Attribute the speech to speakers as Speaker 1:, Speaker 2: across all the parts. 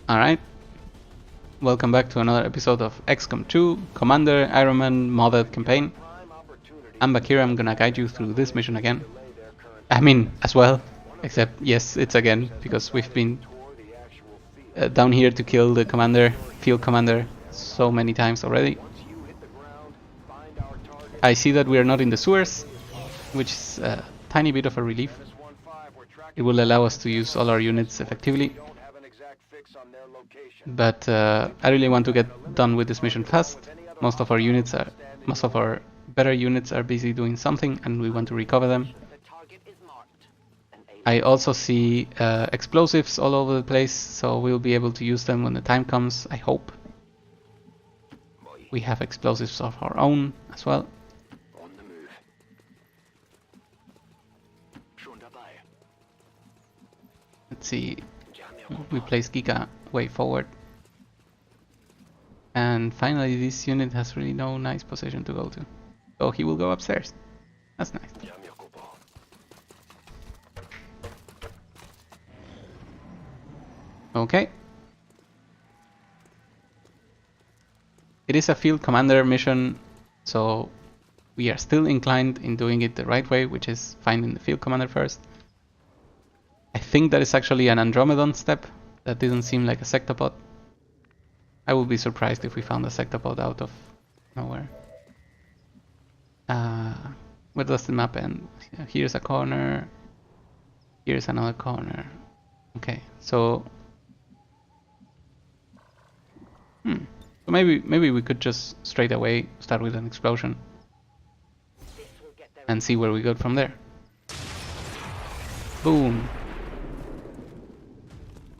Speaker 1: Alright, welcome back to another episode of Xcom2 Commander Ironman modded campaign. I'm back here, I'm gonna guide you through this mission again. I mean, as well, except yes, it's again, because we've been down here to kill the commander, field commander, so many times already. I see that we are not in the sewers, which is a tiny bit of a relief. It will allow us to use all our units effectively. But I really want to get done with this mission fast. Most of our better units are busy doing something, and we want to recover them. I also see explosives all over the place, so we'll be able to use them when the time comes, I hope. We have explosives of our own as well. Let's see, we place Giga way forward. And finally this unit has really no nice position to go to. So he will go upstairs. That's nice. Okay. It is a field commander mission, so we are still inclined in doing it the right way, which is finding the field commander first. I think that is actually an Andromedon step. That didn't seem like a sectopod. I would be surprised if we found a sectopod out of nowhere. Where does the map end? Here's a corner. Here's another corner. Okay, so so maybe we could just straight away start with an explosion and see where we go from there. Boom.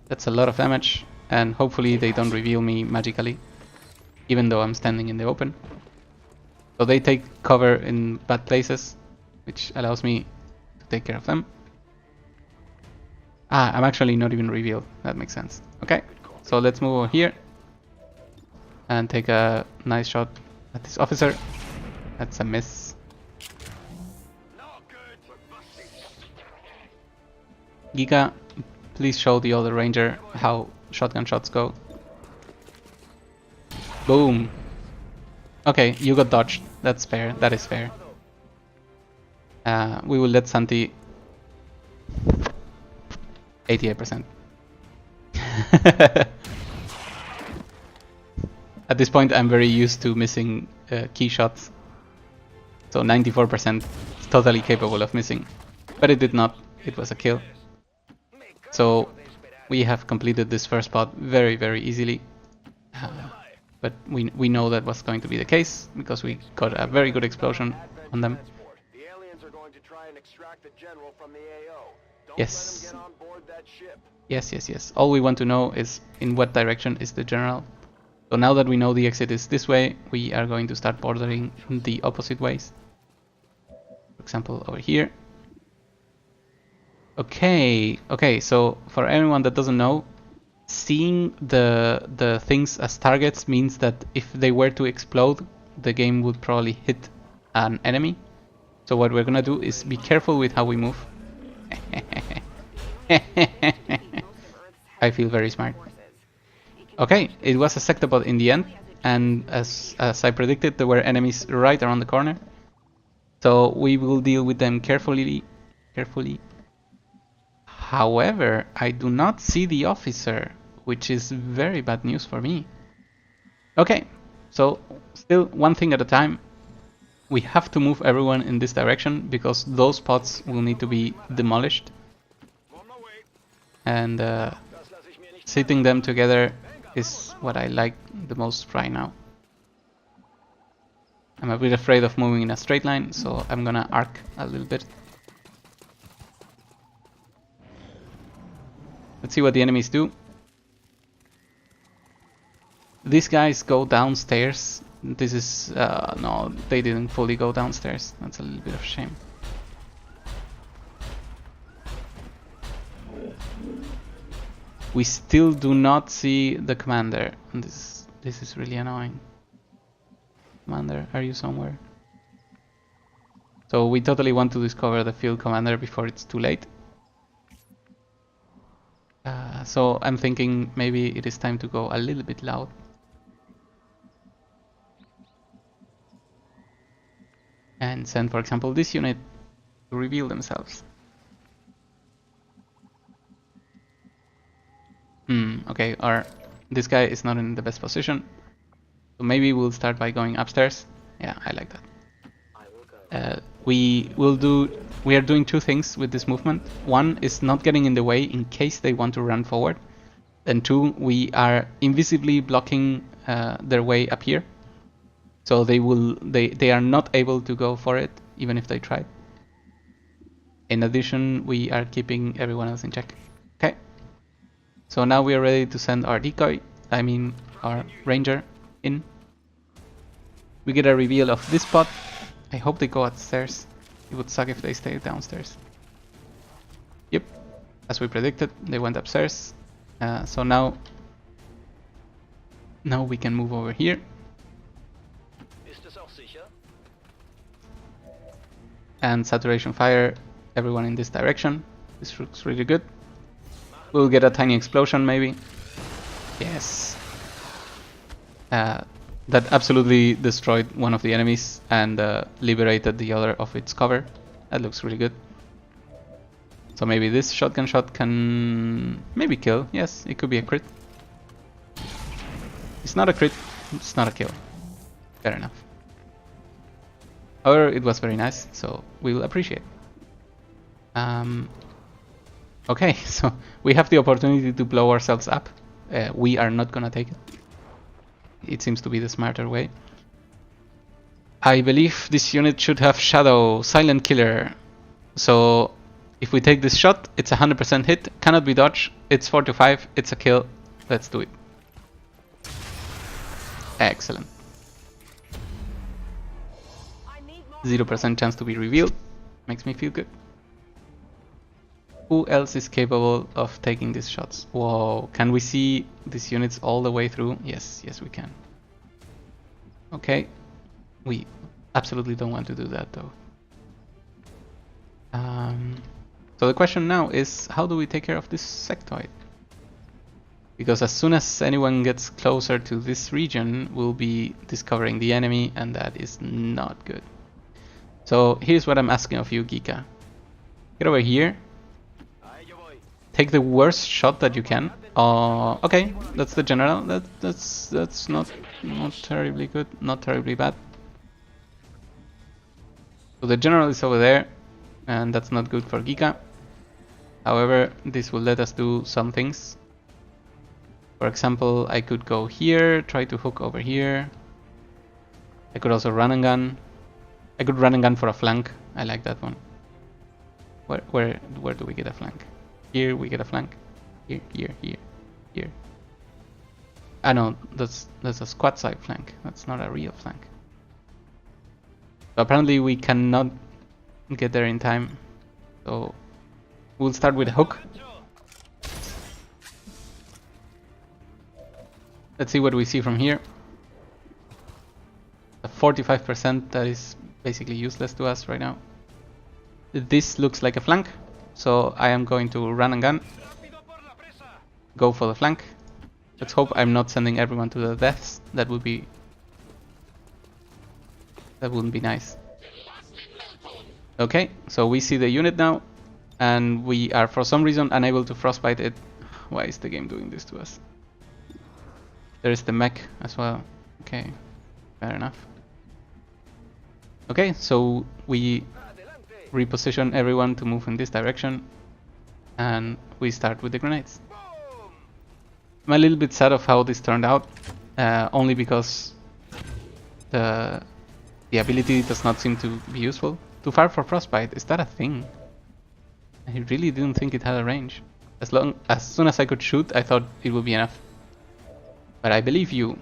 Speaker 1: That's a lot of damage, and hopefully they don't reveal me magically, even though I'm standing in the open. So they take cover in bad places, which allows me to take care of them. I'm actually not even revealed. That makes sense. Okay, so let's move over here and take a nice shot at this officer. That's a miss. Giga, please show the other ranger how shotgun shots go. Boom. Okay, you got dodged. That's fair. That is fair. We will let Santi 88%. At this point I'm very used to missing key shots. So 94% is totally capable of missing. But it did not. It was a kill. So we have completed this first part very, very easily. But we know that was going to be the case because we got a very good explosion on them. Yes. Yes. All we want to know is in what direction is the general. So now that we know the exit is this way, we are going to start bordering the opposite ways. For example, over here. Okay, so for anyone that doesn't know, seeing the things as targets means that if they were to explode, the game would probably hit an enemy. So what we're gonna do is be careful with how we move. I feel very smart. Okay, it was a sectopod in the end, and as I predicted, there were enemies right around the corner. So we will deal with them carefully. However, I do not see the officer, which is very bad news for me. Okay, so still one thing at a time. We have to move everyone in this direction because those pods will need to be demolished. And sitting them together is what I like the most right now. I'm a bit afraid of moving in a straight line, so I'm gonna arc a little bit. Let's see what the enemies do. These guys go downstairs. This is... no, they didn't fully go downstairs. That's a little bit of a shame. We still do not see the commander. And this is really annoying. Commander, are you somewhere? So we totally want to discover the field commander before it's too late. So I'm thinking maybe it is time to go a little bit loud. And send, for example, this unit to reveal themselves. Okay, this guy is not in the best position. So maybe we'll start by going upstairs. Yeah, I like that. We are doing two things with this movement. One is not getting in the way in case they want to run forward. And two, we are invisibly blocking their way up here. So they are not able to go for it, even if they try. In addition, we are keeping everyone else in check. Okay. So now we are ready to send our decoy, our ranger, in. We get a reveal of this spot. I hope they go upstairs. It would suck if they stay downstairs. Yep, as we predicted, they went upstairs. So now we can move over here. And saturation fire everyone in this direction. This looks really good. We'll get a tiny explosion maybe. Yes. That absolutely destroyed one of the enemies and liberated the other of its cover. That looks really good. So maybe this shotgun shot can maybe kill. Yes, it could be a crit. It's not a crit, it's not a kill. Fair enough. However, it was very nice, so we will appreciate. Okay, so we have the opportunity to blow ourselves up. We are not gonna take it. It seems to be the smarter way. I believe this unit should have Shadow, Silent Killer. So if we take this shot, it's 100% hit, cannot be dodged, it's 4 to 5, it's a kill. Let's do it. Excellent. 0% chance to be revealed. Makes me feel good. Who else is capable of taking these shots? Whoa, can we see these units all the way through? Yes, yes we can. Okay, we absolutely don't want to do that though. So the question now is, how do we take care of this sectoid? Because as soon as anyone gets closer to this region, we'll be discovering the enemy, and that is not good. So here's what I'm asking of you, Geeka. Get over here. Take the worst shot that you can. Okay, that's the general. That's not terribly good, not terribly bad. So the general is over there, and that's not good for Geeka. However, this will let us do some things. For example, I could go here, try to hook over here. I could also run and gun. I could run and gun for a flank. I like that one. Where do we get a flank? Here we get a flank. Here. Ah no, that's a squad side flank. That's not a real flank. So apparently we cannot get there in time. So we'll start with a hook. Let's see what we see from here. A 45% that is basically useless to us right now. This looks like a flank, so I am going to run and gun. Go for the flank. Let's hope I'm not sending everyone to the deaths. That wouldn't be nice. Okay, so we see the unit now, and we are for some reason unable to frostbite it. Why is the game doing this to us? There is the mech as well. Okay, fair enough. Okay, so we reposition everyone to move in this direction, and we start with the grenades. I'm a little bit sad of how this turned out, only because the ability does not seem to be useful. Too far for frostbite, is that a thing? I really didn't think it had a range. As soon as I could shoot, I thought it would be enough. But I believe you.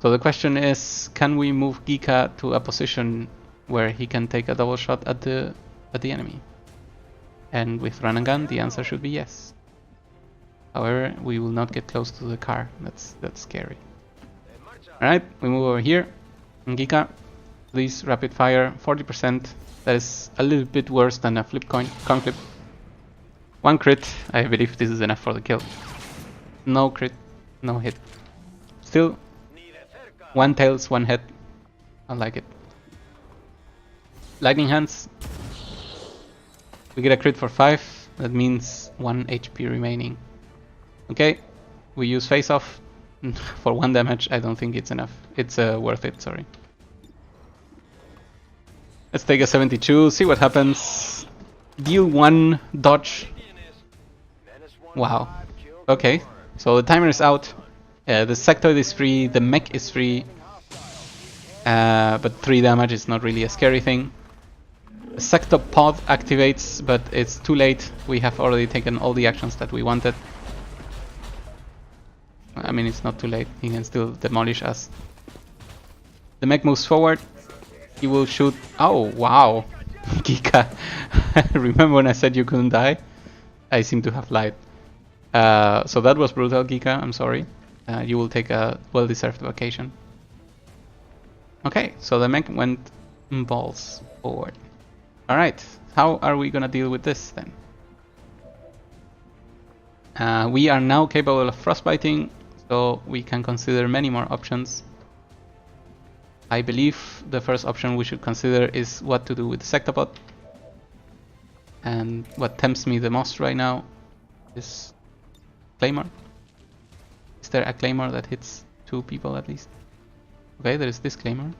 Speaker 1: So the question is, can we move Geeka to a position where he can take a double shot at the enemy? And with run and gun, the answer should be yes. However, we will not get close to the car. That's scary. Alright, we move over here. And Geeka, please rapid fire 40%. That is a little bit worse than a coin flip. One crit, I believe this is enough for the kill. No crit, no hit. Still, one tails, one head. I like it. Lightning Hands. We get a crit for 5, that means 1 HP remaining. Okay, we use Face Off. For 1 damage, I don't think it's enough. It's worth it, sorry. Let's take a 72, see what happens. Deal 1, dodge. Wow. Okay, so the timer is out. The sectoid is free, the mech is free. But 3 damage is not really a scary thing. The sector pod activates, but it's too late. We have already taken all the actions that we wanted. I mean, it's not too late. He can still demolish us. The mech moves forward. He will shoot. Oh, wow. Giga. Remember when I said you couldn't die? I seem to have lied. So that was brutal, Giga. I'm sorry. You will take a well-deserved vacation. Okay, so the mech went balls forward. Alright, how are we gonna deal with this then? We are now capable of frostbiting, so we can consider many more options. I believe the first option we should consider is what to do with the Sectopod. And what tempts me the most right now is Claymore. Is there a Claymore that hits 2 people at least? Okay, there is this Claymore,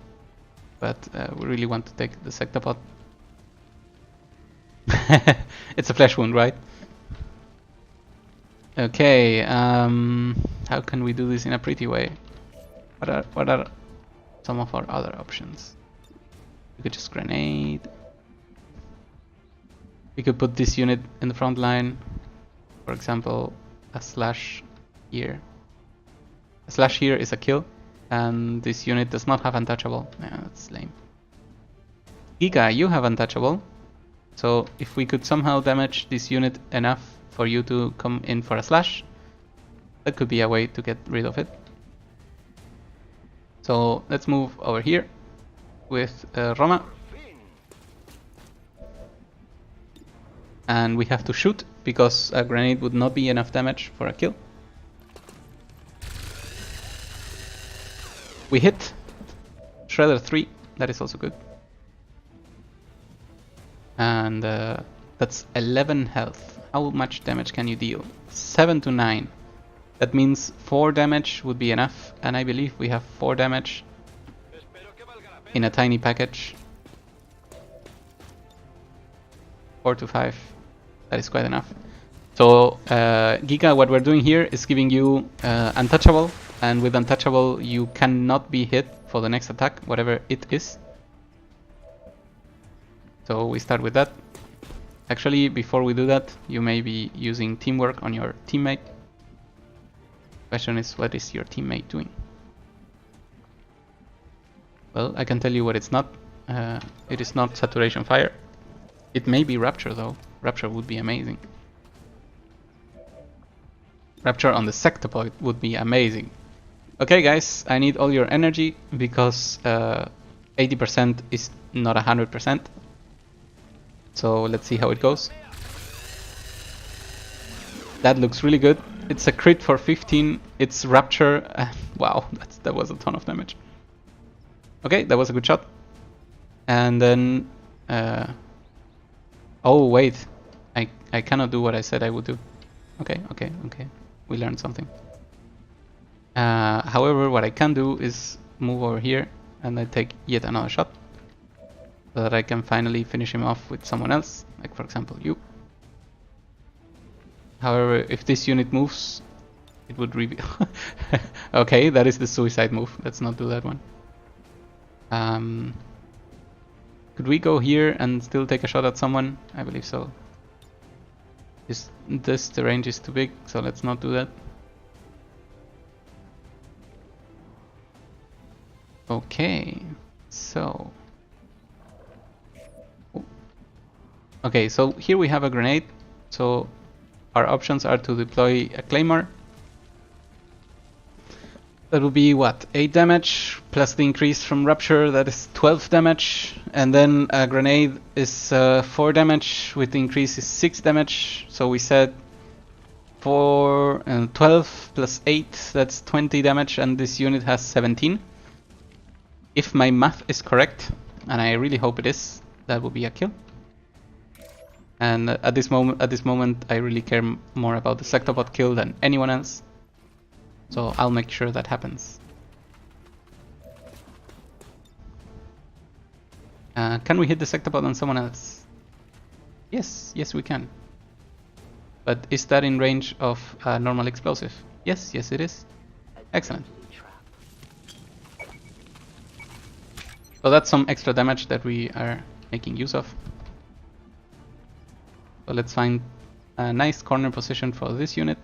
Speaker 1: but we really want to take the Sectopod. It's a flesh wound, right? Okay, how can we do this in a pretty way? What are some of our other options? We could just grenade. We could put this unit in the front line. For example, a slash here. A slash here is a kill, and this unit does not have untouchable. Yeah, that's lame. Giga, you have untouchable. So if we could somehow damage this unit enough for you to come in for a slash, that could be a way to get rid of it. So let's move over here with Roma. And we have to shoot because a grenade would not be enough damage for a kill. We hit Shredder 3, that is also good. And that's 11 health. How much damage can you deal? 7 to 9. That means 4 damage would be enough, and I believe we have 4 damage in a tiny package. 4 to 5. That is quite enough. So Giga, what we're doing here is giving you untouchable, and with untouchable you cannot be hit for the next attack, whatever it is. So we start with that. Actually, before we do that, you may be using teamwork on your teammate. Question is, what is your teammate doing? Well, I can tell you what it's not. It is not saturation fire. It may be rapture though. Rapture would be amazing. Rapture on the Sectopod would be amazing. Okay guys, I need all your energy because 80% is not 100%. So let's see how it goes. That looks really good. It's a crit for 15. It's rapture. Wow, that was a ton of damage. Okay, that was a good shot. And then... oh wait, I cannot do what I said I would do. Okay. We learned something. However, what I can do is move over here and I take yet another shot, so that I can finally finish him off with someone else, like for example you. However, if this unit moves, it would reveal. Okay, that is the suicide move. Let's not do that one. Could we go here and still take a shot at someone? I believe so. The range is too big, so let's not do that. Okay, so... okay, so here we have a grenade. So our options are to deploy a Claymore. That would be what? 8 damage plus the increase from Rupture, that is 12 damage. And then a grenade is 4 damage, with the increase is 6 damage. So we said 4 and 12 plus 8, that's 20 damage, and this unit has 17. If my math is correct, and I really hope it is, that would be a kill. And at this moment, I really care more about the Sectobot kill than anyone else. So I'll make sure that happens. Can we hit the Sectobot on someone else? Yes, yes we can. But is that in range of a normal explosive? Yes, yes it is. Excellent. So that's some extra damage that we are making use of. So let's find a nice corner position for this unit.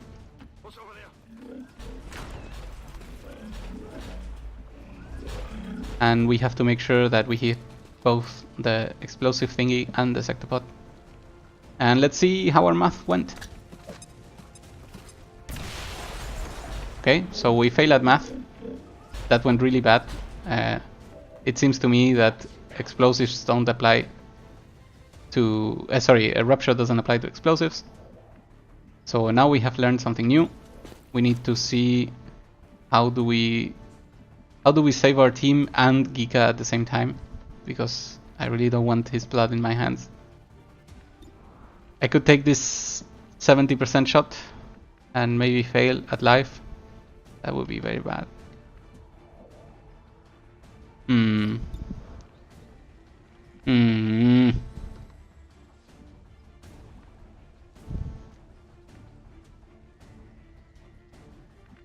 Speaker 1: And we have to make sure that we hit both the explosive thingy and the Sectopod. And let's see how our math went. Okay, so we fail at math. That went really bad. It seems to me that explosives don't apply to... a rupture doesn't apply to explosives. So now we have learned something new. We need to see how do we save our team and Giga at the same time, because I really don't want his blood in my hands. I could take this 70% shot and maybe fail at life. That would be very bad.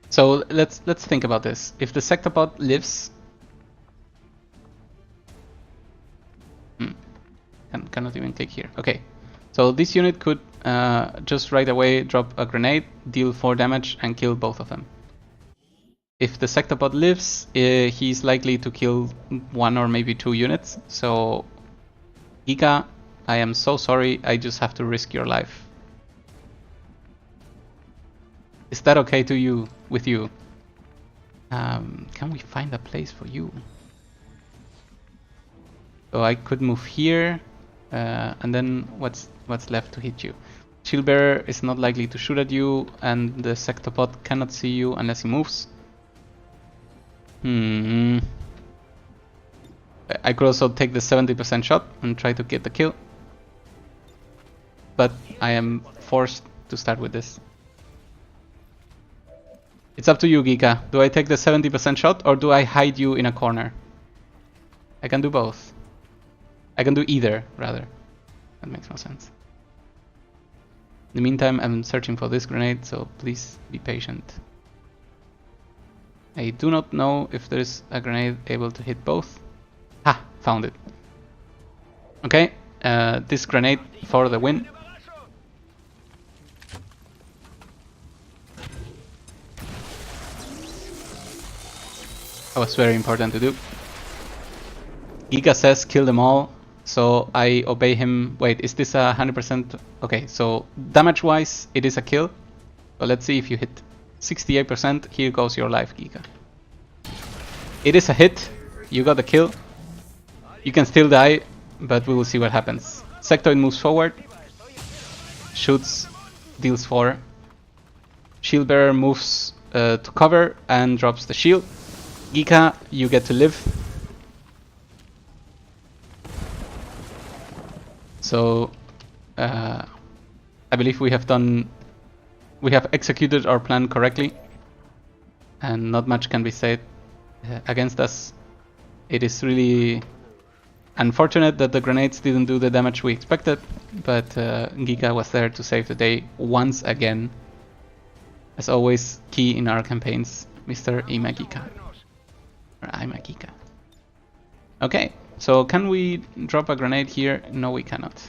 Speaker 1: So let's think about this. If the Sectopod lives, cannot even click here. Okay, so this unit could just right away drop a grenade, deal 4 damage, and kill both of them. If the Sectopod lives, he's likely to kill 1 or maybe 2 units. So, Giga, I am so sorry. I just have to risk your life. Is that okay to you? With you? Can we find a place for you? So I could move here, and then what's left to hit you? Shieldbearer is not likely to shoot at you, and the Sectopod cannot see you unless he moves. I could also take the 70% shot and try to get the kill, but I am forced to start with this. It's up to you, Giga. Do I take the 70% shot or do I hide you in a corner? I can do both. I can do either, rather. That makes no sense. In the meantime, I'm searching for this grenade, so please be patient. I do not know if there's a grenade able to hit both. Ha! Found it. Okay, this grenade for the win. That was very important to do. Giga says kill them all, so I obey him. Wait, is this 100%? Okay, so damage wise it is a kill. So let's see if you hit. 68%, here goes your life, Giga. It is a hit, you got the kill. You can still die, but we will see what happens. Sectoid moves forward, shoots, deals 4. Shieldbearer moves to cover and drops the shield. Giga, you get to live. So, I believe we have executed our plan correctly, and not much can be said against us. It is really unfortunate that the grenades didn't do the damage we expected, but Giga was there to save the day once again. As always, key in our campaigns, Mr. Imagika. Or Imagika. Okay, so can we drop a grenade here? No, we cannot.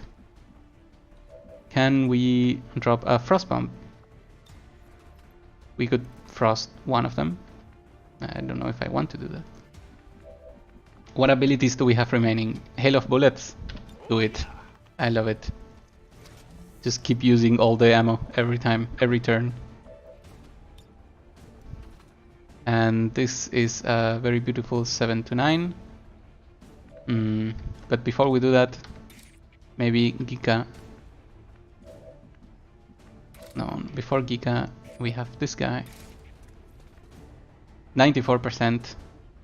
Speaker 1: Can we drop a frost bomb? We could frost one of them. I don't know if I want to do that. What abilities do we have remaining? Hail of bullets. Do it. I love it. Just keep using all the ammo every time, every turn. And this is a very beautiful 7 to 9. But before we do that, maybe Giga. No, before Giga, we have this guy. 94%,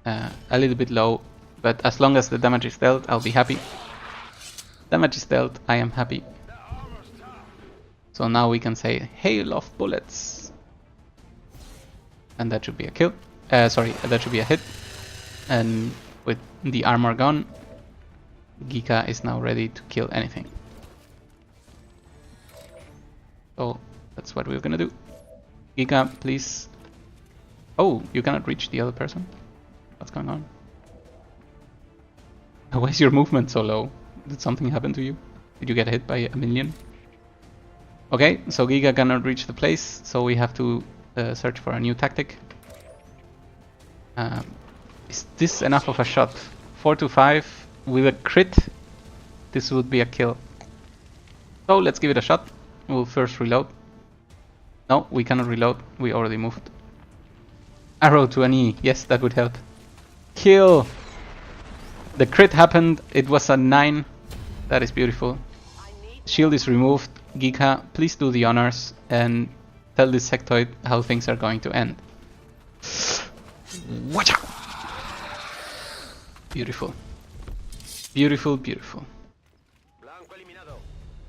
Speaker 1: a little bit low, but as long as the damage is dealt, I'll be happy. Damage is dealt, I am happy. So now we can say hail of bullets. And that should be a kill. Sorry, that should be a hit. And with the armor gone, Giga is now ready to kill anything. So that's what we're gonna do. Giga, please. Oh, you cannot reach the other person? What's going on? Why is your movement so low? Did something happen to you? Did you get hit by a million? Okay, so Giga cannot reach the place, so we have to search for a new tactic. Is this enough of a shot? 4 to 5 with a crit, this would be a kill. So let's give it a shot. We'll first reload. No, we cannot reload, we already moved. Arrow to an E, yes, that would help. Kill! The crit happened, it was a 9. That is beautiful. Shield is removed. Giga, please do the honors and tell this sectoid how things are going to end. Watch out! Beautiful. Beautiful, beautiful.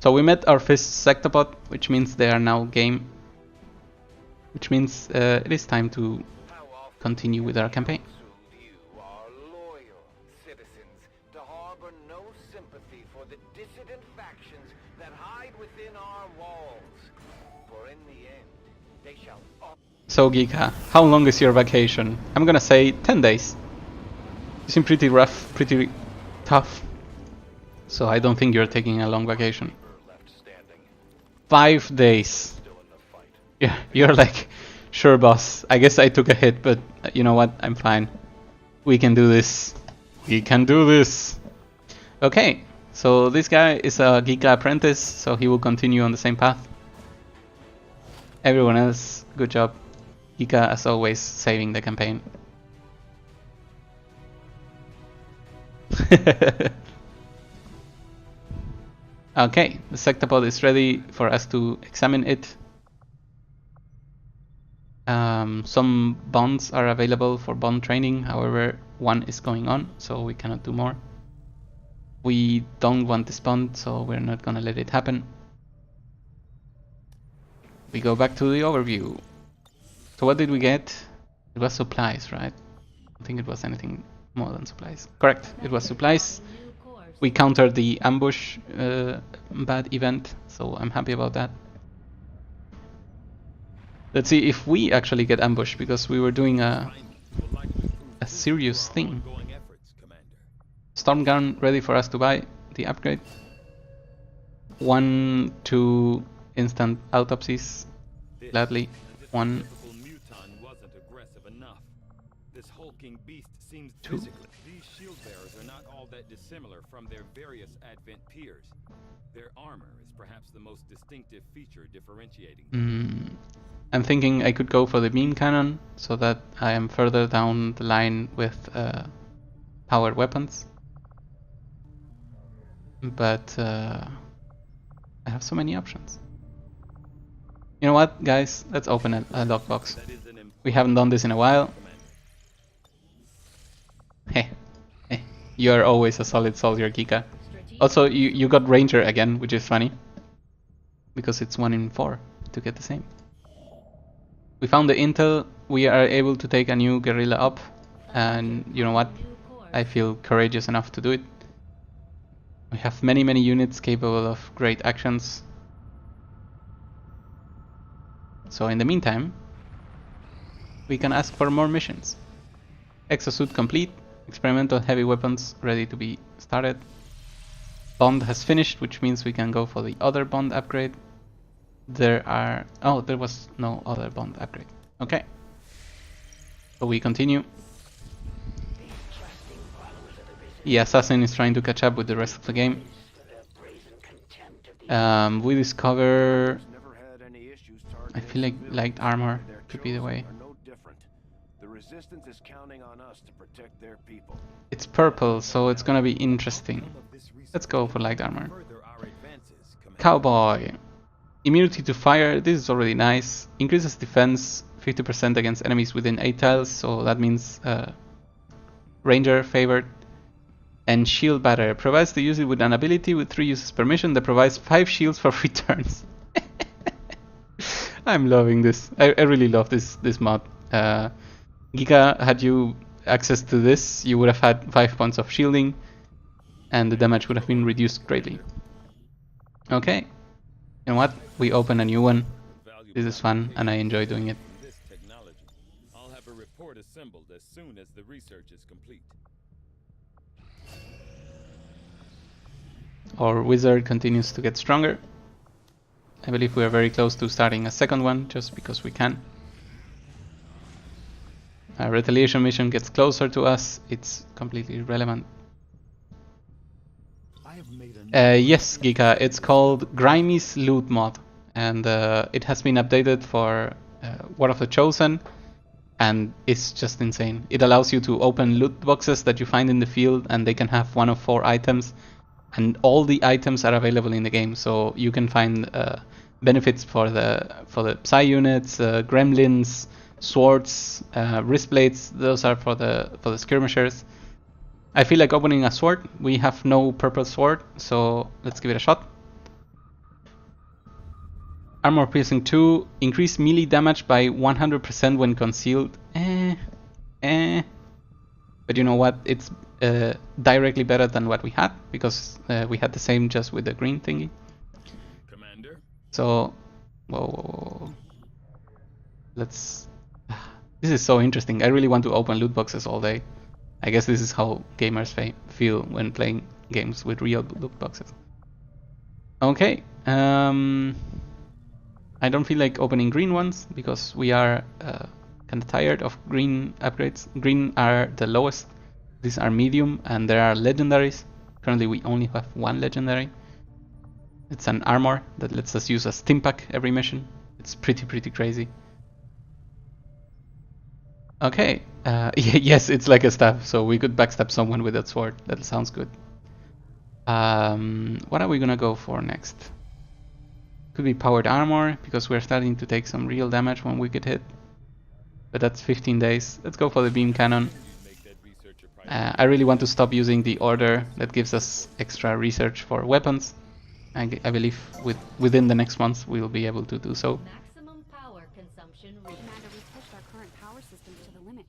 Speaker 1: So we met our first sectopod, which means they are now game. Which means it is time to continue with our campaign.
Speaker 2: You are loyal citizens to harbor no sympathy for the dissident factions that hide within our walls. For in the end, they shall.
Speaker 1: So Giga, how long is your vacation? I'm gonna say 10 days. You seem pretty rough, pretty tough. So I don't think you're taking a long vacation. 5 days. Yeah, you're like, sure boss, I guess I took a hit, but you know what, I'm fine. We can do this. We can do this. Okay, so this guy is a Giga apprentice, so he will continue on the same path. Everyone else, good job. Giga, as always, saving the campaign. Okay, the sectopod is ready for us to examine it. Some bonds are available for bond training, however, one is going on, so we cannot do more. We don't want this bond, so we're not gonna let it happen. We go back to the overview. So what did we get? It was supplies, right? I don't think it was anything more than supplies. Correct, it was supplies. We countered the ambush bad event, so I'm happy about that. Let's see if we actually get ambushed, because we were doing a serious thing. Storm gun ready for us to buy the upgrade. 1, 2 instant autopsies, gladly. 1, 2.
Speaker 3: These shield bearers are not all that dissimilar from their various Advent peers. Their armor is perhaps the most distinctive feature differentiating them.
Speaker 1: I'm thinking I could go for the beam cannon, so that I am further down the line with powered weapons. But I have so many options. You know what, guys? Let's open a lockbox. We haven't done this in a while. Hey, you are always a solid soldier, Giga. Also, you got Ranger again, which is funny. Because it's 1 in 4 to get the same. We found the intel, we are able to take a new guerrilla up. And you know what? I feel courageous enough to do it. We have many units capable of great actions. So in the meantime, we can ask for more missions. Exosuit complete. Experimental heavy weapons ready to be started. Bond has finished, which means we can go for the other bond upgrade. There was no other bond upgrade. Okay. So we continue. The assassin is trying to catch up with the rest of the game. We discover... I feel like light armor could be the way.
Speaker 4: Resistance is counting on us to protect their people.
Speaker 1: It's purple, so it's gonna be interesting. Let's go for light armor.
Speaker 3: Further our advances, Commander.
Speaker 1: Cowboy. Immunity to fire, this is already nice. Increases defense 50% against enemies within 8 tiles, so that means Ranger favored. And Shield Batter provides the user with an ability with 3 uses per mission that provides 5 shields for free turns. I'm loving this. I really love this mod. Giga, had you access to this, you would have had 5 points of shielding, and the damage would have been reduced greatly. Okay, you know what? We open a new one. This is fun, and I enjoy doing it.
Speaker 3: This technology. I'll have a report assembled as soon as the research is complete.
Speaker 1: Our wizard continues to get stronger. I believe we are very close to starting a second one, just because we can. Our retaliation mission gets closer to us. It's completely irrelevant. Yes, Giga, it's called Grimey's Loot Mod, and it has been updated for War of the Chosen, and it's just insane. It allows you to open loot boxes that you find in the field, and they can have 1 of 4 items, and all the items are available in the game, so you can find benefits for the Psy units, gremlins, swords, wrist blades. Those are for the skirmishers. I feel like opening a sword. We have no purple sword, so let's give it a shot. Armor piercing 2, increase melee damage by 100% when concealed. But you know what? It's directly better than what we had, because we had the same just with the green thingy.
Speaker 3: Commander.
Speaker 1: So, whoa. Let's. This is so interesting. I really want to open loot boxes all day. I guess this is how gamers feel when playing games with real loot boxes. Okay. I don't feel like opening green ones because we are kind of tired of green upgrades. Green are the lowest. These are medium, and there are legendaries. Currently we only have 1 legendary. It's an armor that lets us use a stim pack every mission. It's pretty crazy. Okay, yes, it's like a staff, so we could backstab someone with that sword. That sounds good. What are we gonna go for next? Could be powered armor, because we're starting to take some real damage when we get hit. But that's 15 days. Let's go for the beam cannon. I really want to stop using the order that gives us extra research for weapons. I believe within the next month we will be able to do so.
Speaker 5: Maximum power consumption.
Speaker 6: Commander, we've pushed our current power systems to the limit.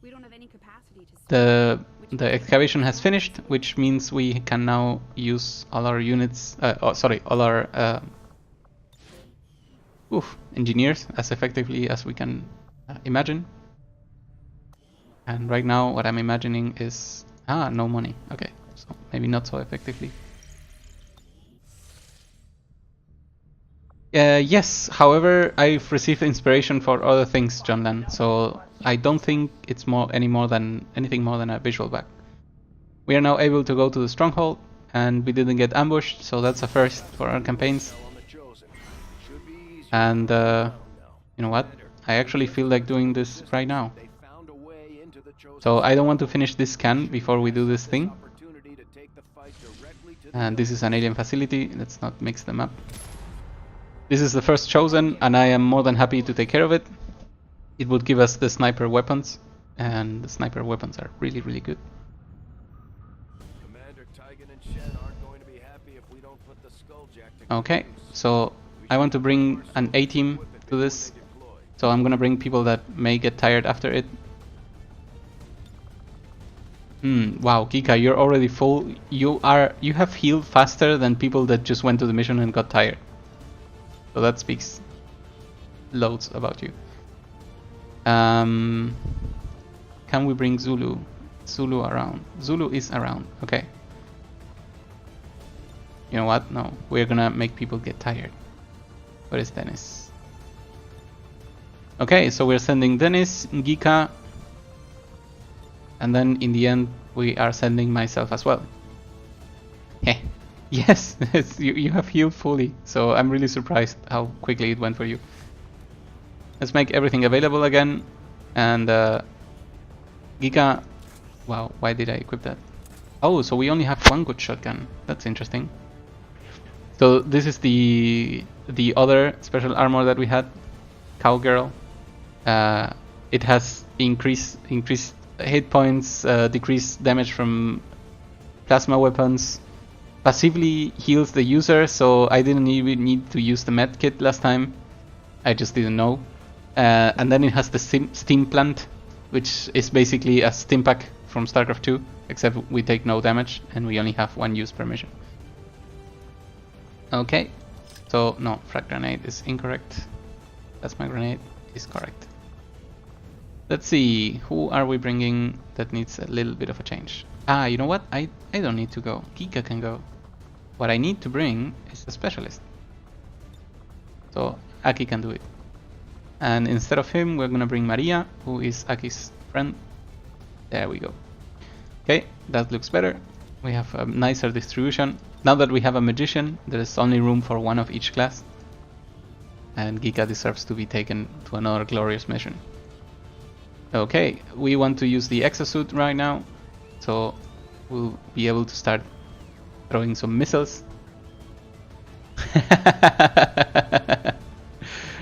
Speaker 6: We don't have any capacity to
Speaker 1: The excavation has finished, which means we can now use all our units. All our engineers as effectively as we can imagine. And right now, what I'm imagining is no money. Okay, so maybe not so effectively. Yes, however, I've received inspiration for other things, John Lan, so I don't think it's anything more than a visual bug. We are now able to go to the stronghold, and we didn't get ambushed, so that's a first for our campaigns. And you know what? I actually feel like doing this right now. So I don't want to finish this scan before we do this thing. And this is an alien facility. Let's not mix them up. This is the first chosen, and I am more than happy to take care of it. It would give us the sniper weapons, and the sniper weapons are really good. Okay, so I want to bring an A-team to this, so I'm gonna bring people that may get tired after it. Wow, Kika, you're already full. You have healed faster than people that just went to the mission and got tired. So that speaks loads about you. Can we bring Zulu? Zulu around. Zulu is around. Okay. You know what? No, we're gonna make people get tired. Where is Dennis? Okay, so we're sending Dennis, Ngika, and then in the end we are sending myself as well. Heh. Yes, you have healed fully, so I'm really surprised how quickly it went for you. Let's make everything available again. And Giga, wow, why did I equip that? Oh, so we only have one good shotgun. That's interesting. So this is the other special armor that we had, Cowgirl. It has increased hit points, decreased damage from plasma weapons, passively heals the user, so I didn't even need to use the med kit last time. I just didn't know. And then it has the steam plant, which is basically a stim pack from StarCraft 2, except we take no damage and we only have one use per mission. Okay, so no, frag grenade is incorrect. Plasma grenade is correct. Let's see, who are we bringing that needs a little bit of a change? Ah, you know what? I don't need to go. Kika can go. What I need to bring is a specialist. So Aki can do it. And instead of him, we're gonna bring Maria, who is Aki's friend. There we go. Okay, that looks better. We have a nicer distribution. Now that we have a magician, there is only room for one of each class. And Giga deserves to be taken to another glorious mission. Okay, we want to use the exosuit right now. So we'll be able to start throwing some missiles.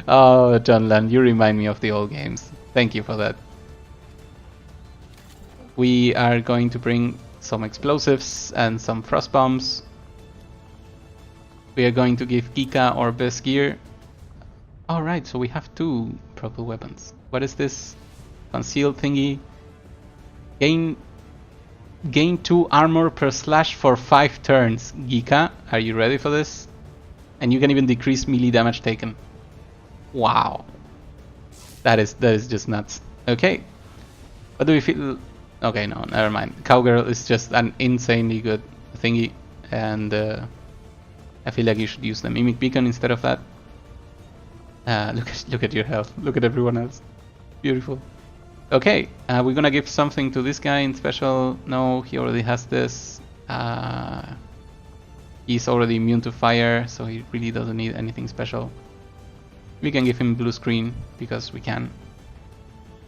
Speaker 1: Oh, John Land, you remind me of the old games. Thank you for that. We are going to bring some explosives and some frost bombs. We are going to give Kika our best gear. Alright, so we have two purple weapons. What is this? Concealed thingy. Gain 2 armor per slash for 5 turns. Gika, are you ready for this? And you can even decrease melee damage taken. Wow. That is just nuts. Okay. What do we feel? Okay, no, never mind. Cowgirl is just an insanely good thingy, and I feel like you should use the Mimic Beacon instead of that. Look at your health. Look at everyone else. Beautiful. Okay, we're gonna give something to this guy in special. No, he already has this. He's already immune to fire, so he really doesn't need anything special. We can give him blue screen because we can.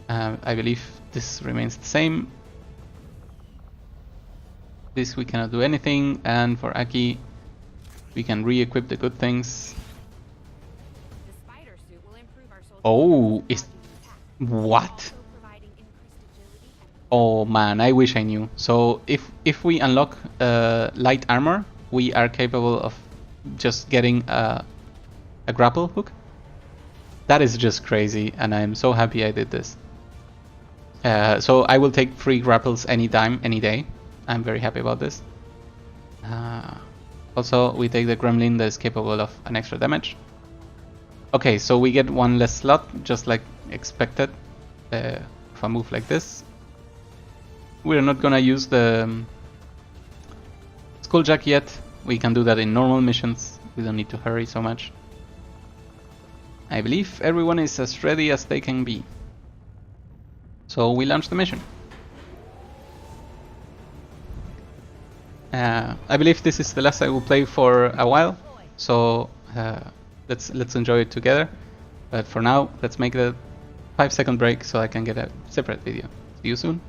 Speaker 1: I believe this remains the same. This we cannot do anything, and for Aki, we can re-equip the good things.
Speaker 6: The spider suit will improve our soldiers'
Speaker 1: Oh, is
Speaker 6: attack,
Speaker 1: what?
Speaker 6: also providing increased agility and
Speaker 1: Oh man, I wish I knew. So if we unlock light armor, we are capable of just getting a grapple hook. That is just crazy, and I'm so happy I did this. So I will take 3 grapples anytime, any day. I'm very happy about this. Also, we take the gremlin that is capable of an extra damage. Okay, so we get 1 less slot, just like expected, of a move like this. We're not gonna use the Skulljack yet. We can do that in normal missions. We don't need to hurry so much. I believe everyone is as ready as they can be. So we launch the mission. I believe this is the last I will play for a while, so let's enjoy it together. But for now, let's make a 5-second break so I can get a separate video. See you soon.